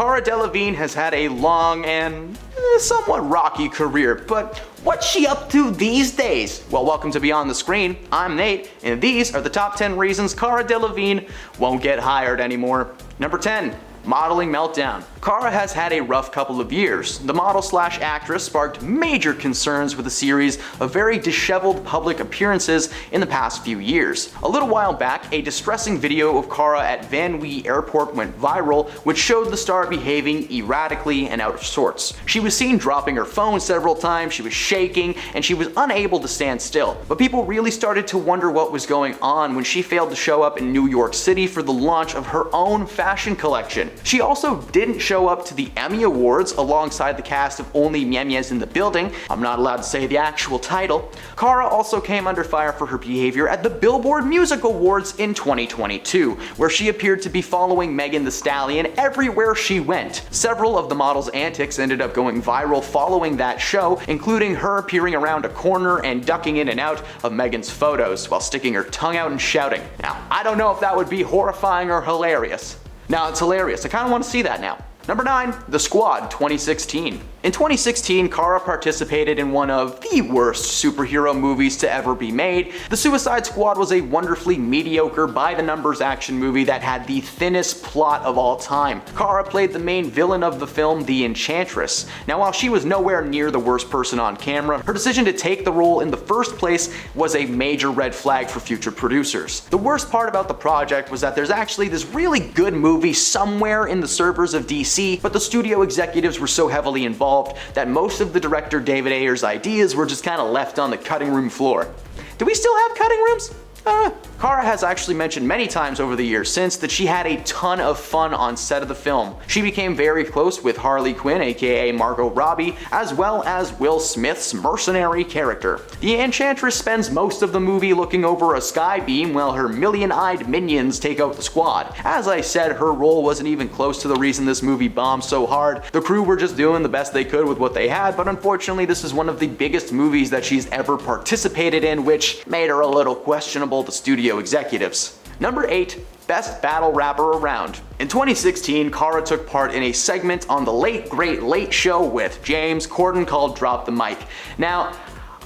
Cara Delevingne has had a long and somewhat rocky career, but what's she up to these days? Well, welcome to Beyond the Screen. I'm Nate, and these are the top 10 reasons Cara Delevingne won't get hired anymore. Number 10. Modeling meltdown. Cara has had a rough couple of years. The model/actress sparked major concerns with a series of very disheveled public appearances in the past few years. A little while back, a distressing video of Cara at Van Wee Airport went viral, which showed the star behaving erratically and out of sorts. She was seen dropping her phone several times, she was shaking, and she was unable to stand still. But people really started to wonder what was going on when she failed to show up in New York City for the launch of her own fashion collection. She also didn't show up to the Emmy Awards alongside the cast of Only Myemes in the Building. I'm not allowed to say the actual title. Cara also came under fire for her behavior at the Billboard Music Awards in 2022, where she appeared to be following Megan Thee Stallion everywhere she went. Several of the model's antics ended up going viral following that show, including her appearing around a corner and ducking in and out of Megan's photos while sticking her tongue out and shouting. Now, I don't know if that would be horrifying or hilarious. Now, it's hilarious. I kind of want to see that now. Number 9. The Squad 2016. In 2016, Cara participated in one of the worst superhero movies to ever be made. The Suicide Squad was a wonderfully mediocre by-the-numbers action movie that had the thinnest plot of all time. Cara played the main villain of the film, the Enchantress. Now, while she was nowhere near the worst person on camera, her decision to take the role in the first place was a major red flag for future producers. The worst part about the project was that there's actually this really good movie somewhere in the servers of DC, but the studio executives were so heavily involved that most of the director David Ayer's ideas were just kind of left on the cutting room floor. Do we still have cutting rooms? Cara has actually mentioned many times over the years since that she had a ton of fun on set of the film. She became very close with Harley Quinn, aka Margot Robbie, as well as Will Smith's mercenary character. The Enchantress spends most of the movie looking over a sky beam while her million-eyed minions take out the squad. As I said, her role wasn't even close to the reason this movie bombed so hard. The crew were just doing the best they could with what they had, but unfortunately this is one of the biggest movies that she's ever participated in, which made her a little questionable to studio executives. Number 8. Best battle rapper around. In 2016, Cara took part in a segment on the Late Great Late Show with James Corden called Drop the Mic. Now,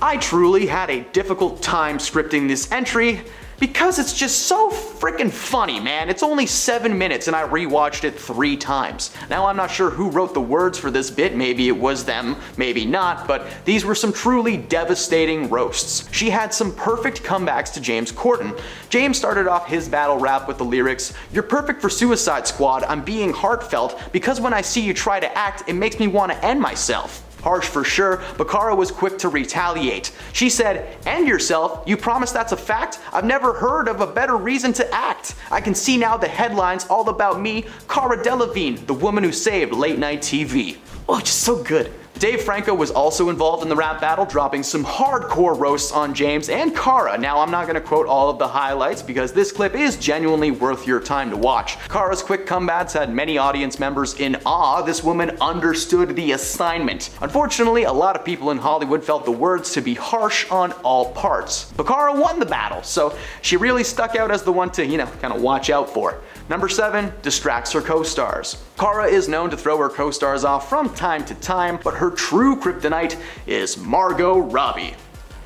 I truly had a difficult time scripting this entry because it's just so freaking funny, man. It's only 7 minutes and I rewatched it 3 times. Now, I'm not sure who wrote the words for this bit, maybe it was them, maybe not, but these were some truly devastating roasts. She had some perfect comebacks to James Corden. James started off his battle rap with the lyrics, "You're perfect for Suicide Squad, I'm being heartfelt, because when I see you try to act, it makes me want to end myself." Harsh for sure, but Cara was quick to retaliate. She said, "End yourself? You promise that's a fact? I've never heard of a better reason to act. I can see now the headlines all about me, Cara Delevingne, the woman who saved late night TV." Oh, just so good. Dave Franco was also involved in the rap battle, dropping some hardcore roasts on James and Cara. Now, I'm not going to quote all of the highlights because this clip is genuinely worth your time to watch. Cara's quick comebacks had many audience members in awe. This woman understood the assignment. Unfortunately, a lot of people in Hollywood felt the words to be harsh on all parts. But Cara won the battle, so she really stuck out as the one to, kind of watch out for. Number 7, distracts her co-stars. Cara is known to throw her co-stars off from time to time, but her true kryptonite is Margot Robbie.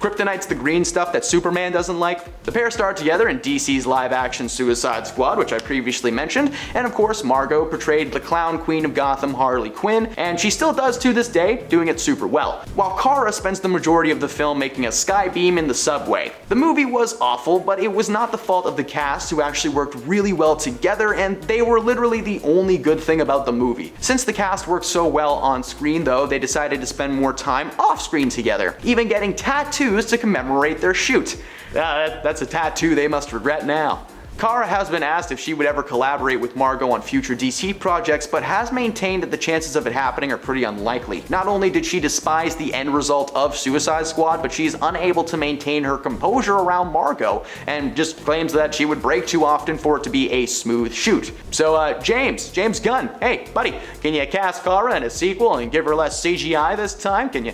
Kryptonite's the green stuff that Superman doesn't like. The pair starred together in DC's live-action Suicide Squad, which I previously mentioned, and of course Margot portrayed the clown queen of Gotham, Harley Quinn, and she still does to this day, doing it super well. While Cara spends the majority of the film making a sky beam in the subway. The movie was awful, but it was not the fault of the cast, who actually worked really well together, and they were literally the only good thing about the movie. Since the cast worked so well on screen though, they decided to spend more time off screen together, even getting tattoos to commemorate their shoot. That's a tattoo they must regret now. Cara has been asked if she would ever collaborate with Margot on future DC projects, but has maintained that the chances of it happening are pretty unlikely. Not only did she despise the end result of Suicide Squad, but she's unable to maintain her composure around Margot, and just claims that she would break too often for it to be a smooth shoot. So James Gunn, hey buddy, can you cast Cara in a sequel and give her less CGI this time? Can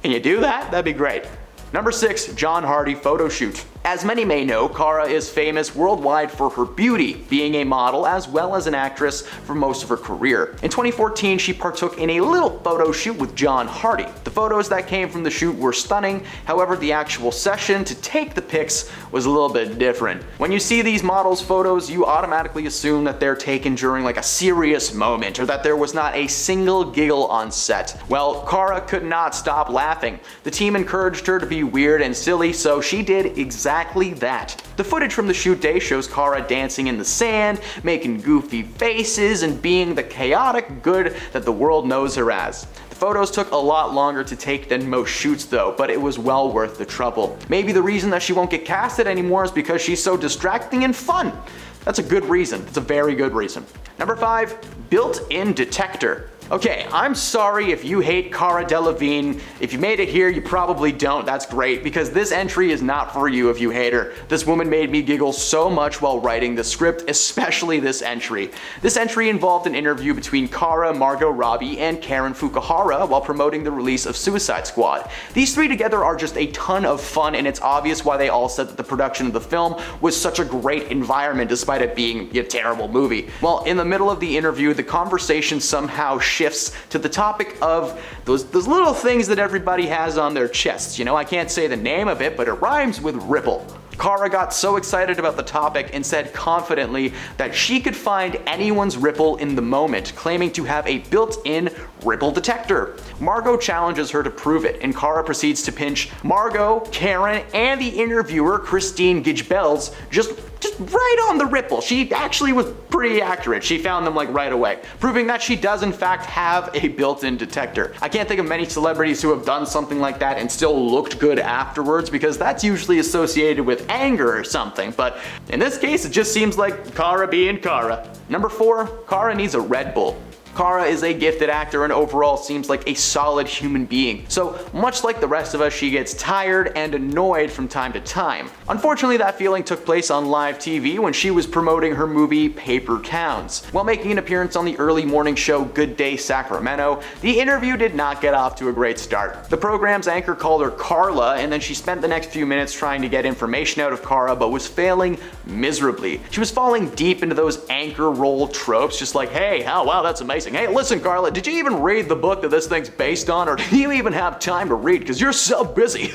you do that? That'd be great. Number 6, John Hardy photo shoot. As many may know, Cara is famous worldwide for her beauty, being a model as well as an actress for most of her career. In 2014, she partook in a little photo shoot with John Hardy. The photos that came from the shoot were stunning, however the actual session to take the pics was a little bit different. When you see these models' photos, you automatically assume that they're taken during like a serious moment or that there was not a single giggle on set. Well, Cara could not stop laughing. The team encouraged her to be weird and silly, so she did exactly that. The footage from the shoot day shows Cara dancing in the sand, making goofy faces, and being the chaotic good that the world knows her as. The photos took a lot longer to take than most shoots though, but it was well worth the trouble. Maybe the reason that she won't get casted anymore is because she's so distracting and fun. That's a good reason. That's a very good reason. Number 5, built-in detector. Okay, I'm sorry if you hate Cara Delevingne. If you made it here, you probably don't. That's great, because this entry is not for you if you hate her. This woman made me giggle so much while writing the script, especially this entry. This entry involved an interview between Cara, Margot Robbie, and Karen Fukuhara while promoting the release of Suicide Squad. These three together are just a ton of fun, and it's obvious why they all said that the production of the film was such a great environment despite it being a terrible movie. Well, in the middle of the interview, the conversation somehow shifts to the topic of those little things that everybody has on their chests. You know, I can't say the name of it, but it rhymes with ripple. Cara got so excited about the topic and said confidently that she could find anyone's ripple in the moment, claiming to have a built-in ripple detector. Margot challenges her to prove it, and Cara proceeds to pinch Margot, Karen, and the interviewer Christine Gijbels just right on the ripple. She actually was pretty accurate. She found them like right away, proving that she does in fact have a built-in detector. I can't think of many celebrities who have done something like that and still looked good afterwards, because that's usually associated with anger or something, but in this case it just seems like Cara being Cara. Number 4, Cara needs a Red Bull. Cara is a gifted actor and overall seems like a solid human being. So much like the rest of us, she gets tired and annoyed from time to time. Unfortunately, that feeling took place on live TV when she was promoting her movie Paper Towns. While making an appearance on the early morning show Good Day Sacramento, the interview did not get off to a great start. The program's anchor called her Carla, and then she spent the next few minutes trying to get information out of Cara, but was failing miserably. She was falling deep into those anchor role tropes, just like, hey, oh wow, that's amazing. Hey, listen, Carla, did you even read the book that this thing's based on, or do you even have time to read? Because you're so busy.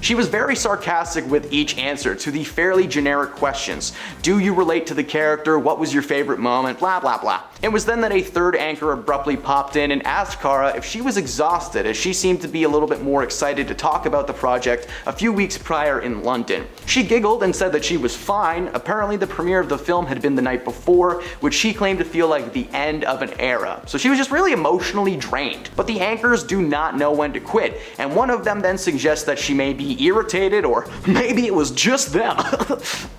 She was very sarcastic with each answer to the fairly generic questions. Do you relate to the character? What was your favorite moment? Blah, blah, blah. It was then that a third anchor abruptly popped in and asked Cara if she was exhausted, as she seemed to be a little bit more excited to talk about the project a few weeks prior in London. She giggled and said that she was fine. Apparently the premiere of the film had been the night before, which she claimed to feel like the end of an era. So she was just really emotionally drained. But the anchors do not know when to quit, and one of them then suggests that she may be irritated, or maybe it was just them.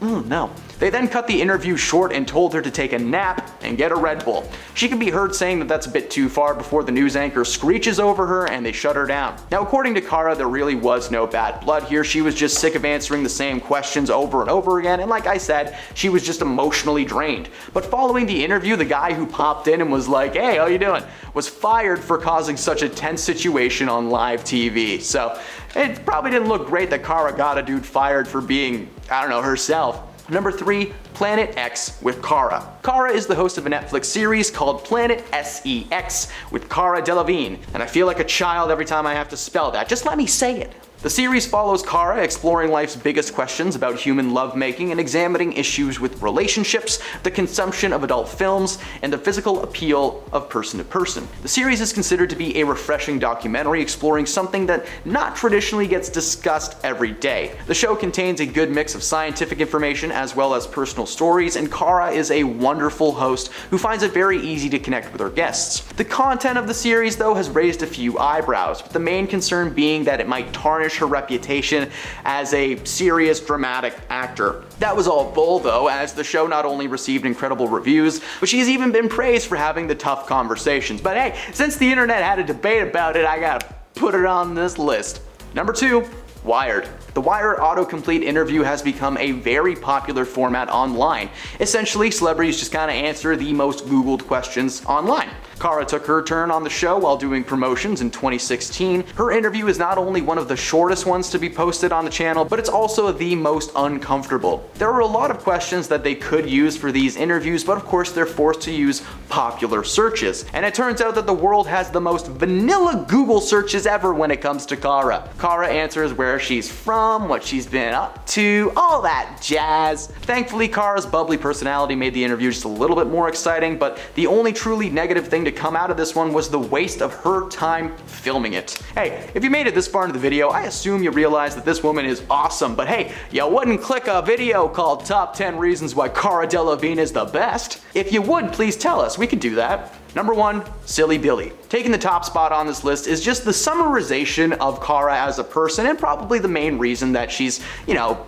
No. They then cut the interview short and told her to take a nap and get a Red Bull. She can be heard saying that that's a bit too far before the news anchor screeches over her and they shut her down. Now, according to Cara, there really was no bad blood here. She was just sick of answering the same questions over and over again, and like I said, she was just emotionally drained. But following the interview, the guy who popped in and was like, hey, how you doing, was fired for causing such a tense situation on live TV. So it probably didn't look great that Cara got a dude fired for being, I don't know, herself. Number 3, Planet X with Cara. Cara is the host of a Netflix series called Planet SEX with Cara Delevingne, and I feel like a child every time I have to spell that. Just let me say it. The series follows Cara exploring life's biggest questions about human lovemaking and examining issues with relationships, the consumption of adult films, and the physical appeal of person to person. The series is considered to be a refreshing documentary exploring something that not traditionally gets discussed every day. The show contains a good mix of scientific information as well as personal stories, and Cara is a wonderful host who finds it very easy to connect with her guests. The content of the series, though, has raised a few eyebrows, with the main concern being that it might tarnish her reputation as a serious dramatic actor. That was all bull though, as the show not only received incredible reviews, but she's even been praised for having the tough conversations. But hey, since the internet had a debate about it, I gotta put it on this list. Number 2, Wired. The Wire autocomplete interview has become a very popular format online. Essentially, celebrities just kind of answer the most Googled questions online. Cara took her turn on the show while doing promotions in 2016. Her interview is not only one of the shortest ones to be posted on the channel, but it's also the most uncomfortable. There are a lot of questions that they could use for these interviews, but of course they're forced to use popular searches. And it turns out that the world has the most vanilla Google searches ever when it comes to Cara. Cara answers where she's from, what she's been up to, all that jazz. Thankfully, Cara's bubbly personality made the interview just a little bit more exciting, but the only truly negative thing to come out of this one was the waste of her time filming it. Hey, if you made it this far into the video, I assume you realize that this woman is awesome, but hey, you wouldn't click a video called Top 10 Reasons Why Cara Delevingne is the Best? If you would, please tell us, we could do that. Number 1, Silly Billy. Taking the top spot on this list is just the summarization of Cara as a person, and probably the main reason that she's,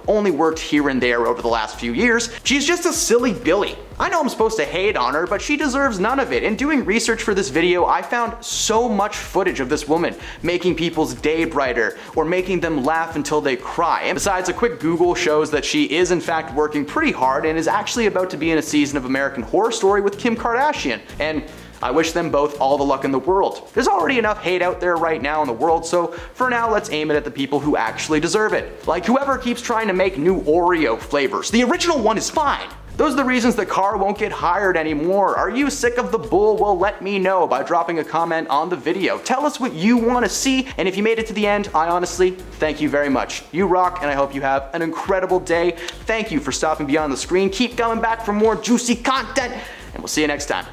only worked here and there over the last few years. She's just a silly Billy. I know I'm supposed to hate on her, but she deserves none of it. In doing research for this video, I found so much footage of this woman making people's day brighter or making them laugh until they cry. And besides, a quick Google shows that she is in fact working pretty hard and is actually about to be in a season of American Horror Story with Kim Kardashian. And I wish them both all the luck in the world. There's already enough hate out there right now in the world, so for now let's aim it at the people who actually deserve it. Like whoever keeps trying to make new Oreo flavors. The original one is fine. Those are the reasons that Cara won't get hired anymore. Are you sick of the bull? Well, let me know by dropping a comment on the video. Tell us what you want to see, and if you made it to the end, I honestly thank you very much. You rock, and I hope you have an incredible day. Thank you for stopping beyond the screen. Keep coming back for more juicy content, and we'll see you next time.